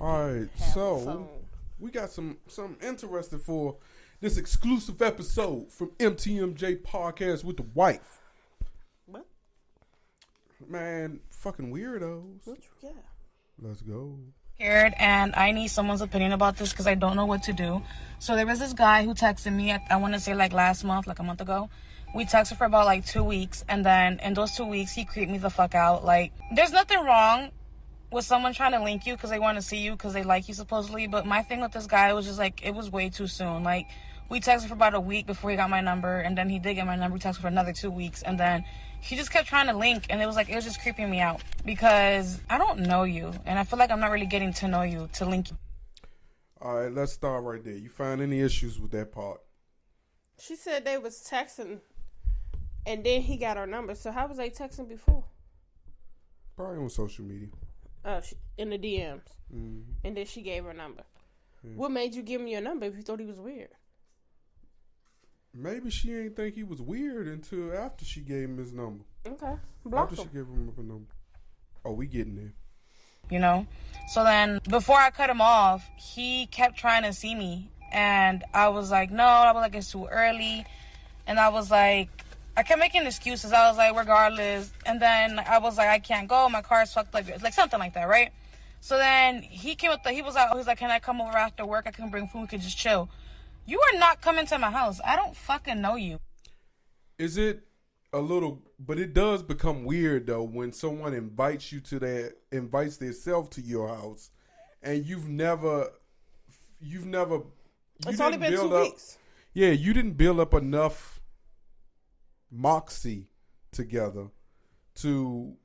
All right, so we got something interesting for this exclusive episode from MTMJ Podcast with the wife. What? Man, fucking weirdos. What you got? Let's go. Scared, and I need someone's opinion about this because I don't know what to do. So there was this guy who texted me, I want to say like last month, like a month ago. We texted for about like 2 weeks, and then in those 2 weeks, he creeped me the fuck out. Like, there's nothing wrong with someone trying to link you because they want to see you because they like you supposedly, but my thing with this guy was just like, it was way too soon. Like, we texted for about a week before he got my number, and then he did get my number. We texted for another 2 weeks, and then he just kept trying to link, and it was just creeping me out because I don't know you, and I feel like I'm not really getting to know you to link you. All right, let's start right there. You find any issues with that part? She said they was texting, and then he got her number. So how was they texting before? Probably on social media. In the DMs. Mm-hmm. And then she gave her number. Yeah. What made you give him your number if you thought he was weird? Maybe she ain't think he was weird until after she gave him his number. Okay. Block after him. she gave him a number. Oh, we getting there. You know? So then, before I cut him off, he kept trying to see me. And I was like, no. I was like, it's too early. And I was like, I kept making excuses. I was like, regardless. And then I was like, I can't go. My car's fucked up. Like something like that, right? So then he came up. He was like, can I come over after work? I can bring food. We could just chill. You are not coming to my house. I don't fucking know you. Is it a little, but it does become weird though when someone invites themselves to your house and you've never. It's only been 2 weeks. Yeah, you didn't build up enough moxie together to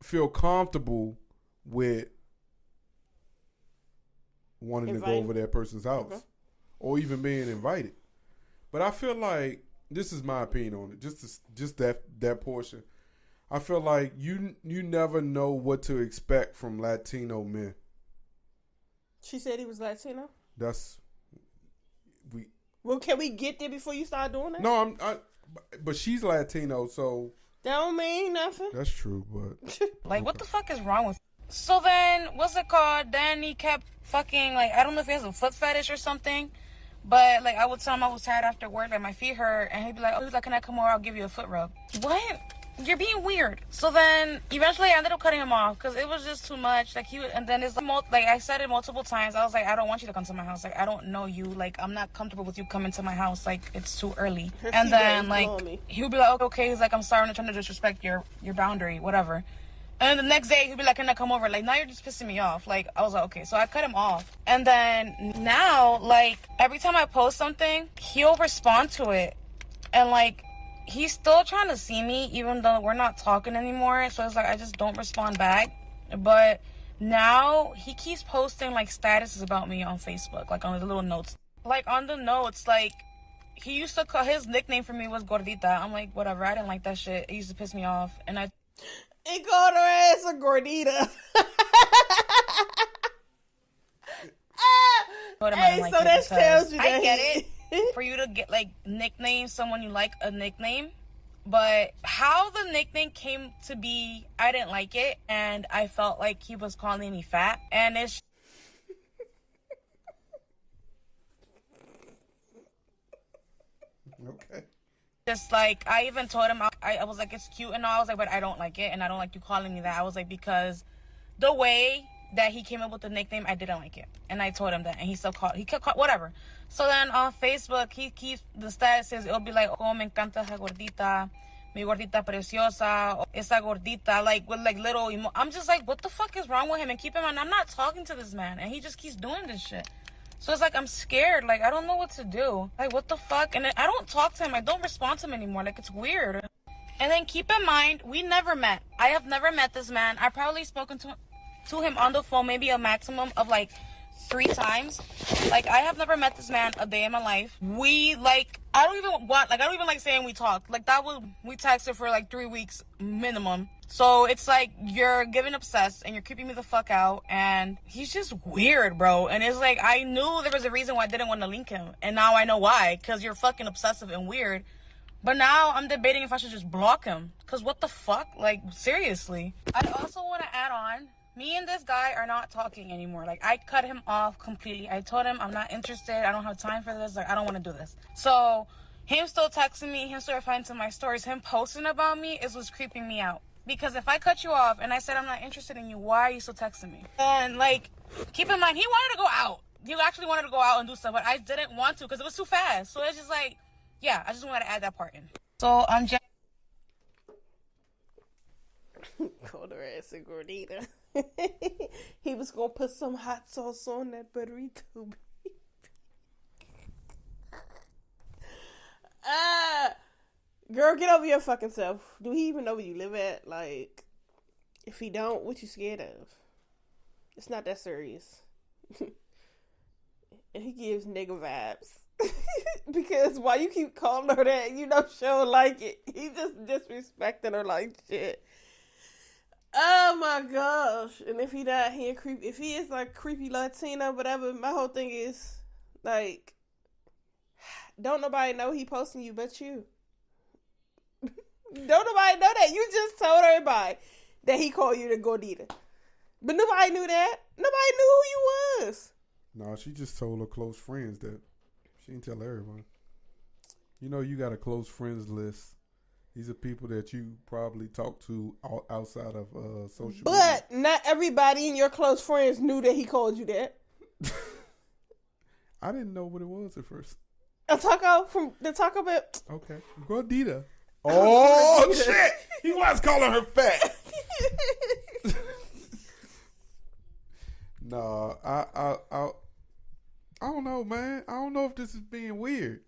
feel comfortable with wanting to go over that person's house. Okay. Or even being invited. But I feel like, this is my opinion on it, just that portion. I feel like you never know what to expect from Latino men. She said he was Latino? Well, can we get there before you start doing that? No, but she's Latino, so that don't mean nothing. That's true, but like, what the fuck is wrong with? So then, what's it called? Then he kept fucking, like, I don't know if he has a foot fetish or something, but like I would tell him I was tired after work, like my feet hurt, and he'd be like, can I come over? I'll give you a foot rub. What? You're being weird. So then, eventually, I ended up cutting him off because it was just too much. Like and then it's like I said it multiple times. I was like, I don't want you to come to my house. Like, I don't know you. Like, I'm not comfortable with you coming to my house. Like, it's too early. And then like he would be like, okay. He's like, I'm sorry, I'm not trying to disrespect your boundary, whatever. And the next day, he'd be like, can I come over? Like, now you're just pissing me off. Like, I was like, okay. So I cut him off. And then now, like, every time I post something, he'll respond to it. And like, he's still trying to see me, even though we're not talking anymore. So it's like, I just don't respond back. But now he keeps posting like statuses about me on Facebook, like on the little notes. Like on the notes, like he used to call, his nickname for me was Gordita. I'm like, whatever. I didn't like that shit. It used to piss me off. And he called her ass a Gordita. Hey, so that tells you that I get it. For you to get like nickname someone you like a nickname, but how the nickname came to be, I didn't like it, and I felt like he was calling me fat, and it's okay. Just like, I even told him, I was like, it's cute and all. I was like, but I don't like it, and I don't like you calling me that. I was like, because the way that he came up with the nickname, I didn't like it. And I told him that, and he kept calling, whatever. So then on Facebook, he keeps, the statuses, it'll be like, oh, me encanta esa gordita, mi gordita preciosa, esa gordita, like, with like little, I'm just like, what the fuck is wrong with him? And keep in mind, I'm not talking to this man, and he just keeps doing this shit. So it's like, I'm scared. Like, I don't know what to do. Like, what the fuck? And I don't talk to him. I don't respond to him anymore. Like, it's weird. And then keep in mind, we never met. I have never met this man. I've probably spoken to him on the phone maybe a maximum of like 3 times. Like, I have never met this man a day in my life. We, like, I don't even like saying we talked. Like, we texted for like 3 weeks minimum. So it's like, you're getting obsessed and you're creeping me the fuck out, and he's just weird, bro. And it's like, I knew there was a reason why I didn't want to link him, and now I know why, because you're fucking obsessive and weird. But now I'm debating if I should just block him, because what the fuck? Like, seriously. I also want to add on Me and this guy are not talking anymore. Like, I cut him off completely. I told him I'm not interested. I don't have time for this. Like, I don't want to do this. So, him still texting me, him still replying to my stories, him posting about me is what's creeping me out. Because if I cut you off and I said I'm not interested in you, why are you still texting me? And, like, keep in mind, he wanted to go out. He actually wanted to go out and do stuff, but I didn't want to because it was too fast. So, it's just like, yeah, I just wanted to add that part in. So, I'm just... Called her ass a gordita. He was gonna put some hot sauce on that burrito. Girl, get over your fucking self. Do he even know where you live at? Like, if he don't, what you scared of? It's not that serious. And he gives nigga vibes. Because why you keep calling her that, you know she don't like it. He just disrespecting her like shit. Oh my gosh. And if he not, he a creep. If he is like creepy Latino, whatever, my whole thing is like, don't nobody know he posting you but you. Don't nobody know that. You just told everybody that he called you the gordita. But nobody knew that. Nobody knew who you was. No, she just told her close friends that. She didn't tell everyone. You know, you got a close friends list. These are people that you probably talk to outside of social media. But not everybody in your close friends knew that he called you that. I didn't know what it was at first. A taco from the Taco Bell. Okay. Gordita. Oh, shit. He was calling her fat. No, I don't know, man. I don't know if this is being weird.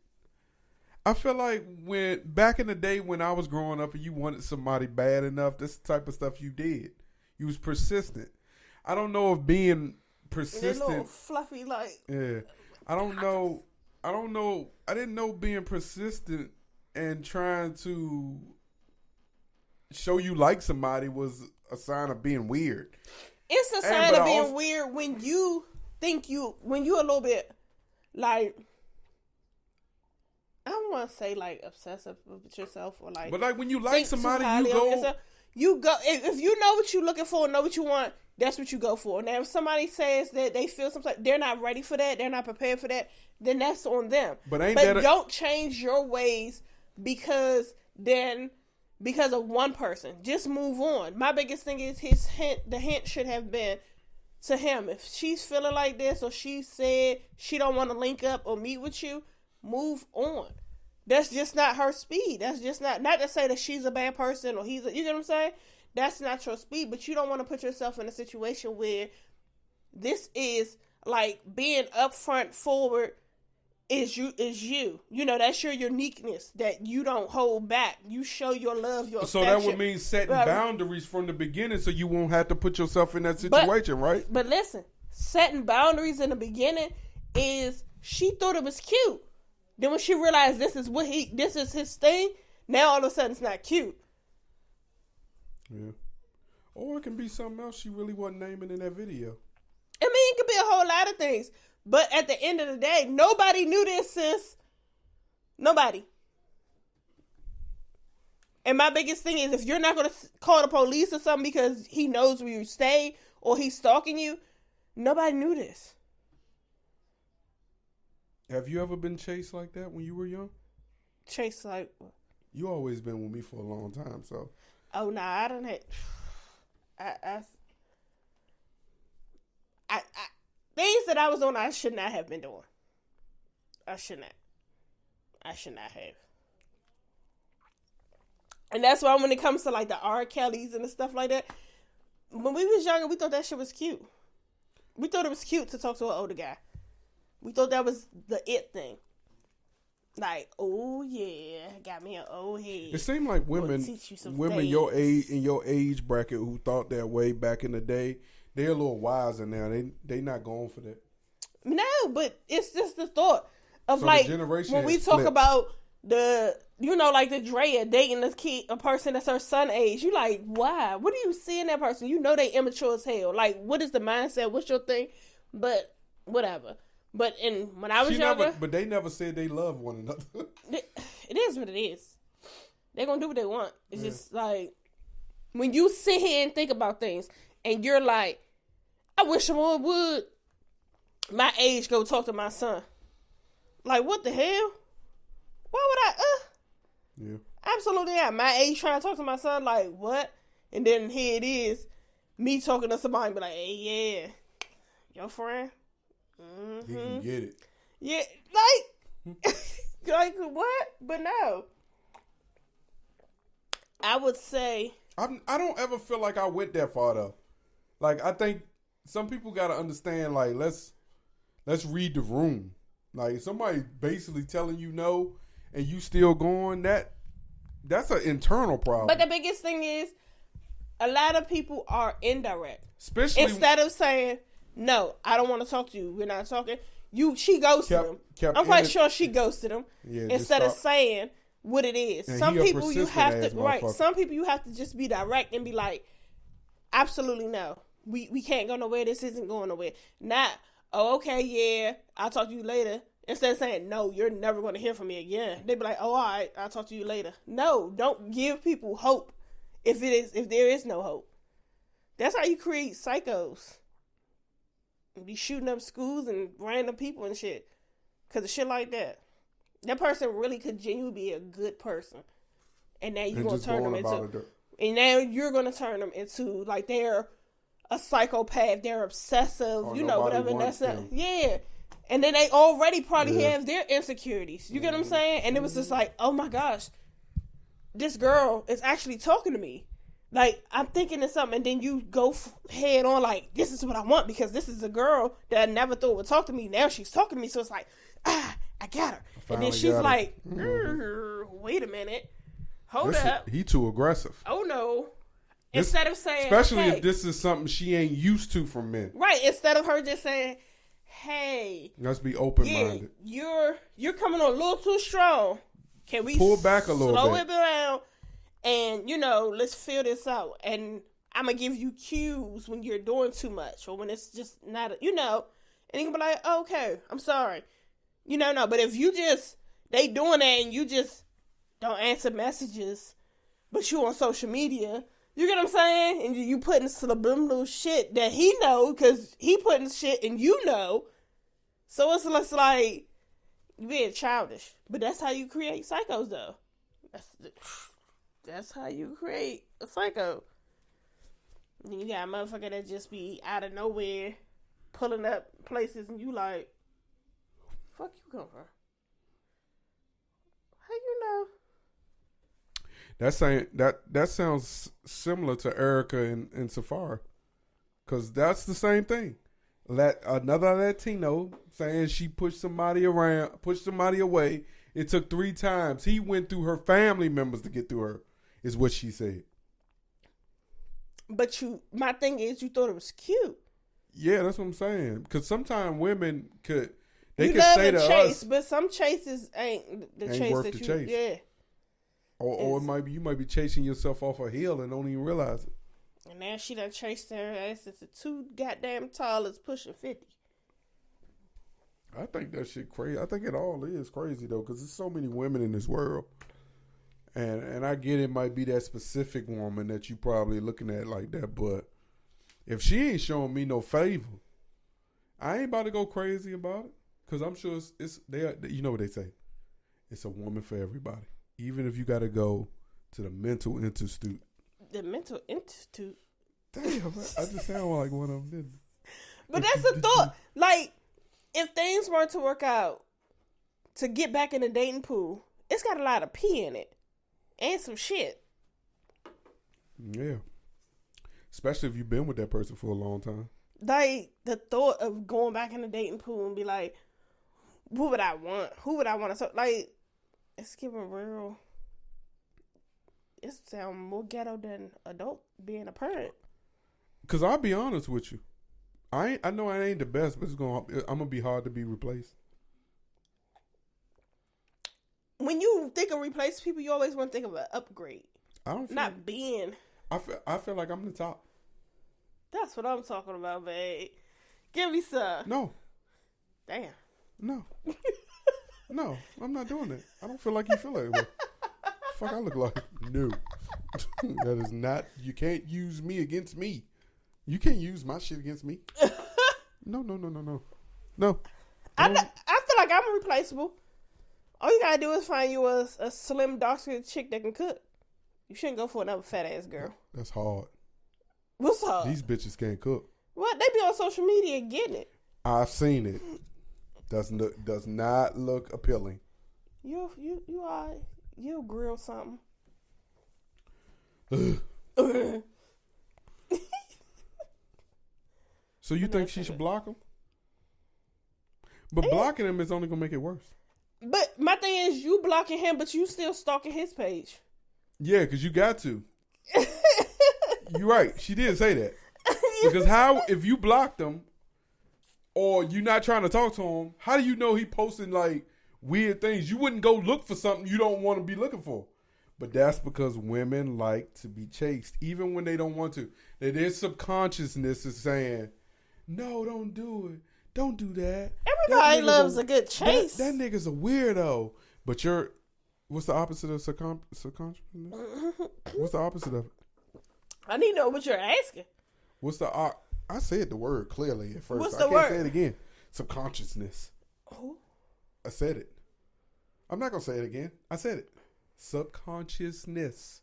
I feel like when back in the day when I was growing up and you wanted somebody bad enough, this type of stuff you did. You was persistent. I don't know if being persistent. Little fluffy like. Yeah, I don't know. I didn't know being persistent and trying to show you like somebody was a sign of being weird. It's a sign of being weird when you think when you a little bit like, I don't want to say like obsessive with yourself or like, but like when you like somebody, you go if you know what you're looking for, know what you want, that's what you go for. Now if somebody says that they feel something, they're not ready for that, they're not prepared for that, then that's on them. But don't change your ways because of one person. Just move on. My biggest thing is the hint should have been to him. If she's feeling like this or she said she don't want to link up or meet with you, move on. That's just not her speed. That's just not to say that she's a bad person or you get what I'm saying? That's not your speed, but you don't want to put yourself in a situation where this is like being upfront forward is you. You know, that's your uniqueness that you don't hold back. You show your love, your affection. So that would mean setting boundaries from the beginning so you won't have to put yourself in that situation, right? But listen, setting boundaries in the beginning is she thought it was cute. Then when she realized this is his thing, now all of a sudden it's not cute. Yeah. Or it can be something else she really wasn't naming in that video. I mean, it could be a whole lot of things. But at the end of the day, nobody knew this, sis. Nobody. And my biggest thing is if you're not going to call the police or something because he knows where you stay or he's stalking you, nobody knew this. Have you ever been chased like that when you were young? Chased like... You always been with me for a long time, so... Oh, nah, I don't have... I things that I was on, I should not have been doing. I should not have. And that's why when it comes to like the R. Kellys and the stuff like that, when we was younger, we thought that shit was cute. We thought it was cute to talk to an older guy. We thought that was the it thing. Like, oh yeah, got me an old head. It seemed like women your age in your age bracket who thought that way back in the day, they're a little wiser now. They not going for that. No, but it's just the thought of so like when we talk about like the Drea dating a person that's her son age. You like, why? What do you see in that person? You know they immature as hell. Like, what is the mindset? What's your thing? But whatever. But when I was younger... But they never said they love one another. It is what it is. They're going to do what they want. It's just like... When you sit here and think about things, and you're like, I wish someone would my age go talk to my son. Like, what the hell? Why would I? Yeah. Absolutely not. My age trying to talk to my son, like, what? And then here it is, me talking to somebody and be like, hey, yeah, your friend? He can get it. Yeah, like, like what? But no. I would say. I don't ever feel like I went that far, though. Like, I think some people got to understand, like, let's read the room. Like, somebody basically telling you no and you still going, that's an internal problem. But the biggest thing is, a lot of people are indirect. Especially instead of saying, no, I don't want to talk to you. We're not talking. She ghosted him. I'm quite sure she ghosted him. Yeah, instead of saying what it is. Some people you have to Some people you have to just be direct and be like, absolutely no. We can't go nowhere. This isn't going nowhere. Not, oh, okay, yeah, I'll talk to you later. Instead of saying, no, you're never going to hear from me again. They be like, oh, all right, I'll talk to you later. No, don't give people hope if there is no hope. That's how you create psychos. Be shooting up schools and random people and shit. Because of shit like that. That person really could genuinely be a good person. And now you're going to turn them into... And now you're going to turn them into, like, they're a psychopath. They're obsessive. You know, whatever. That's yeah. And then they already probably have their insecurities. You get what I'm saying? And it was just like, oh my gosh, this girl is actually talking to me. Like, I'm thinking of something, and then you go head on like, this is what I want because this is a girl that I never thought would talk to me. Now she's talking to me, so it's like, I got her. And then she's like, wait a minute. Hold up. He too aggressive. Oh, no. Instead of saying, especially if this is something she ain't used to from men. Right. Instead of her just saying, hey, let's be open-minded. Yeah, you're coming on a little too strong. Can we pull back a little bit? Slow it down, and let's feel this out. And I'm gonna give you cues when you're doing too much, or when it's just not, and you can be like, oh, okay, I'm sorry, no. But if you just they doing that and you just don't answer messages, but you on social media. You get what I'm saying? And you putting subliminal shit that he know because he putting shit and So it's less like you being childish. But that's how you create psychos, though. That's how you create a psycho. And you got a motherfucker that just be out of nowhere pulling up places and you like, fuck you come from? How you know? That sounds similar to Erica and Safari, because that's the same thing. Another Latino saying she pushed somebody away. It took 3 times. He went through her family members to get through her, is what she said. But my thing is, you thought it was cute. Yeah, that's what I'm saying. Because sometimes women could say to chase, us, but some chases ain't the chase worth that the you chase. Yeah. Or it might be you might be chasing yourself off a hill and don't even realize it. And now she done chased her ass since the 2 goddamn tall is pushing 50. I think that shit crazy. I think it all is crazy though, because there's so many women in this world, and I get it might be that specific woman that you probably looking at like that, but if she ain't showing me no favor, I ain't about to go crazy about it, because I'm sure it's you know what they say, it's a woman for everybody. Even if you got to go to the mental institute. The mental institute? Damn, I just sound like one of them, didn't I? But that's a thought. Like, if things weren't to work out, to get back in the dating pool, it's got a lot of pee in it. And some shit. Yeah. Especially if you've been with that person for a long time. Like, the thought of going back in the dating pool and be like, what would I want? Who would I want to... Like... It's giving real. It sounds more ghetto than adult being a parent. Cause I'll be honest with you, I know I ain't the best, but I'm gonna be hard to be replaced. When you think of replace people, you always want to think of an upgrade. I don't. Not being. I feel like I'm the top. That's what I'm talking about, babe. Give me some. No. Damn. No. No, I'm not doing that. I don't feel like you feel that way. Fuck, I look like no. That is not. You can't use me against me. You can't use my shit against me. No. I feel like I'm replaceable. All you gotta do is find you a slim, dark-skinned chick that can cook. You shouldn't go for another fat-ass girl. That's hard. What's hard? These bitches can't cook. What? They be on social media getting it. I've seen it. Does not look appealing. You'll grill something. So you think she should block him? But blocking him is only gonna make it worse. But my thing is, you blocking him, but you still stalking his page. Yeah, because you got to. You're right. She did say that. Because how, if you blocked him, or you're not trying to talk to him, how do you know he posting like weird things? You wouldn't go look for something you don't want to be looking for. But that's because women like to be chased, even when they don't want to. That their subconsciousness is saying, no, don't do it. Don't do that. Everybody loves a good chase. That nigga's a weirdo. But what's the opposite of subconscious? What's the opposite of it? I need to know what you're asking. What's the I said the word clearly at first. What's I the can't word? say it again. Subconsciousness. Oh. I said it. I'm not gonna say it again. I said it. Subconsciousness.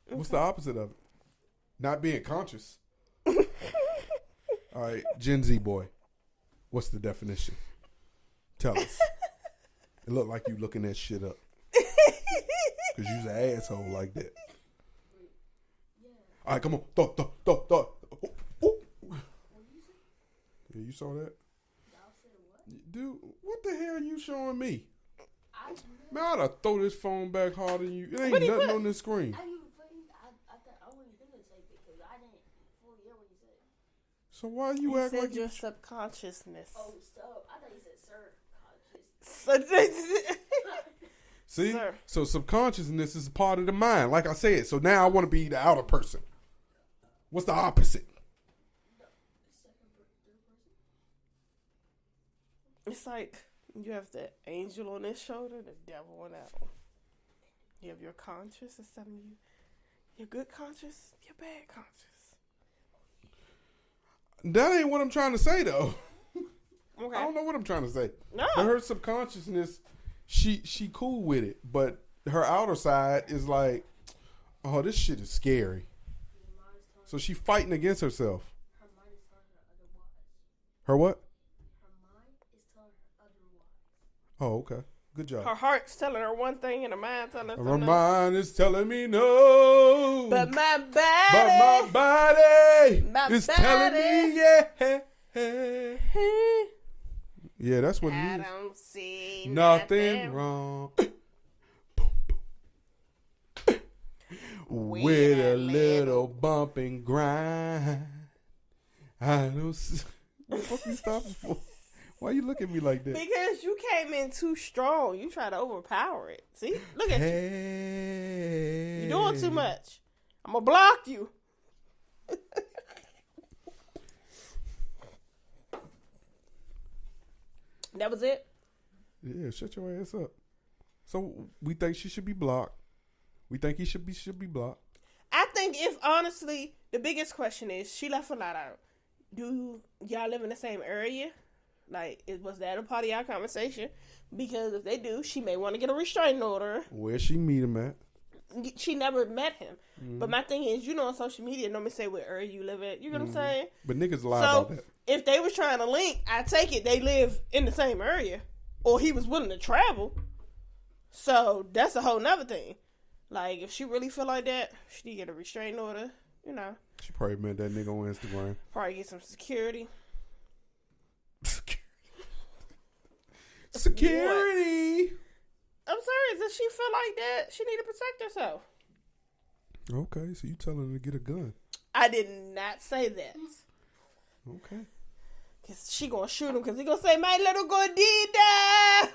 Okay. What's the opposite of it? Not being conscious. All right, Gen Z boy. What's the definition? Tell us. It looked like you looking that shit up. Because you's an asshole like that. All right, come on. Thought. Oh. Yeah, you saw that? Dude, what the hell are you showing me? Man, I'd have throw this phone back harder than you. It ain't nothing on this screen. So why you act like your subconsciousness? Oh, so I thought you said subconscious. See? Sir. So subconsciousness is part of the mind, like I said. So now I want to be the outer person. What's the opposite? It's like you have the angel on this shoulder, the devil on that one. You have your conscious, it's telling you your good conscious, your bad conscious. That ain't what I'm trying to say, though. Okay. I don't know what I'm trying to say. No. But her subconsciousness, she cool with it. But her outer side is like, oh, this shit is scary. So she fighting against herself. Her mind is telling her otherwise. Her what? Her mind is telling her otherwise. Oh, okay. Good job. Her heart's telling her one thing and her mind telling her something else. Her mind is telling me no. But my body is telling me yeah. Yeah, that's what it is. I don't see nothing wrong. With a little bump and grind. I don't see. What the fuck you stopping for? Why you look at me like that? Because you came in too strong. You try to overpower it. See? Look at you. You're doing too much. I'm going to block you. That was it? Yeah, shut your ass up. So we think she should be blocked. We think he should be blocked. I think if honestly, the biggest question is, she left a lot out. Do y'all live in the same area? Like, was that a part of y'all conversation? Because if they do, she may want to get a restraining order. Where'd she meet him at? She never met him. Mm-hmm. But my thing is, on social media, don't me say what area you live at. You know what I'm saying? But niggas lie about that. If they was trying to link, I take it they live in the same area. Or he was willing to travel. So, that's a whole nother thing. Like, if she really feel like that, she need to get a restraining order, She probably met that nigga on Instagram. Probably get some security. Security! I'm sorry, does she feel like that? She need to protect herself. Okay, so you telling her to get a gun. I did not say that. Okay. Because she gonna shoot him because he gonna say, my little gordita!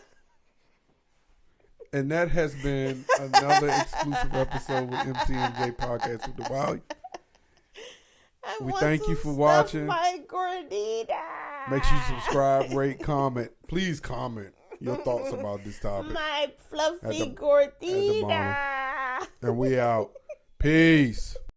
And that has been another exclusive episode with MTMJ Podcast with the Wild. We thank you for watching. My gordita. Make sure you subscribe, rate, comment. Please comment your thoughts about this topic. My fluffy gordita. And we out. Peace.